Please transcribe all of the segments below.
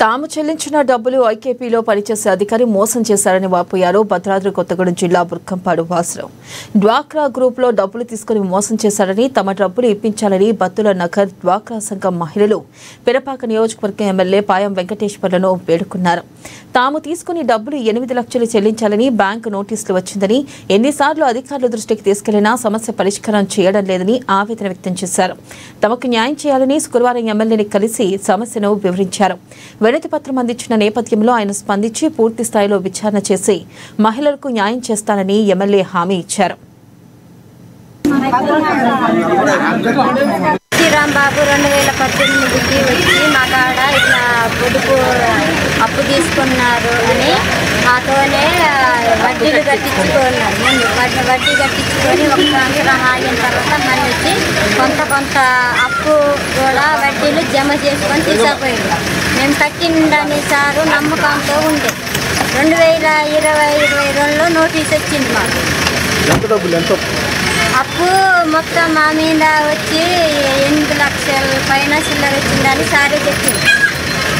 తాము చెల్లించిన డబ్బులు ఐకేపీలో పనిచేసే అధికారి మోసం చేశారని వాపోయారు భద్రాద్రి కొత్తగూడెం జిల్లా బుర్కంపాడు వాసురావు. డ్వాక్రా గ్రూప్లో డబ్బులు తీసుకుని మోసం చేశారని, తమ డబ్బులు ఇప్పించాలని బత్తుల నగర్ డ్వాక్రా సంఘం మహిళలు పిరపాక నియోజకవర్గం ఎమ్మెల్యే పాయం వెంకటేశ్వర్లను వేడుకున్నారు. తాము తీసుకుని డబ్బులు 8 లక్షలు చెల్లించాలని బ్యాంకు నోటీసులు వచ్చిందని, ఎన్నిసార్లు అధికారుల దృష్టికి తీసుకెళ్లినా సమస్య పరిష్కారం చేయడం లేదని ఆవేదన వ్యక్తం చేశారు. తమకు న్యాయం చేయాలని శుక్రవారం ఎమ్మెల్యేని కలిసి సమస్యను వివరించారు. వినతి పత్రం అందించిన నేపథ్యంలో ఆయన స్పందించి పూర్తి స్థాయిలో విచారణ చేసి మహిళలకు న్యాయం చేస్తానని ఎమ్మెల్యే హామీ ఇచ్చారు. శ్రీరాంబాబు 2018కి వచ్చి మా కాడ ఇట్లా పొదుపు అప్పు తీసుకున్నారు అని మాతోనే వడ్డీలు కట్టించుకున్నారు. ముందు వడ్డీ కట్టించుకొని 1 సంవత్సరం ఆగిన తర్వాత మళ్ళీ కొంత అప్పు కూడా వడ్డీలు జమ చేసుకొని తీసుకుపోయింది. మేము కట్టిందని సారు నమ్మకంతో ఉండే 2022లో నోటీస్ వచ్చింది మాకు. అప్పు మొత్తం మా మీద వచ్చి 8 లక్షల పైన చిల్లర వచ్చిందని సారే చెప్పింది.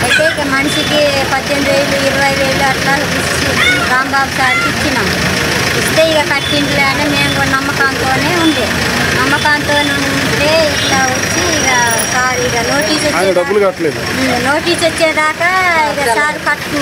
అయితే ఇక మనిషికి 18,000 20,000 అట్లా ఇచ్చి రాంబాబు సార్కి ఇచ్చినాం. ఇస్తే ఇక కట్టిండ్లే అని మేము కూడా నమ్మకంతోనే ఉండే. నమ్మకంతో ఉంటే ఇట్లా వచ్చి ఇక సార్ ఇక నోటీస్ వచ్చేదాకా ఇక సార్ కట్టు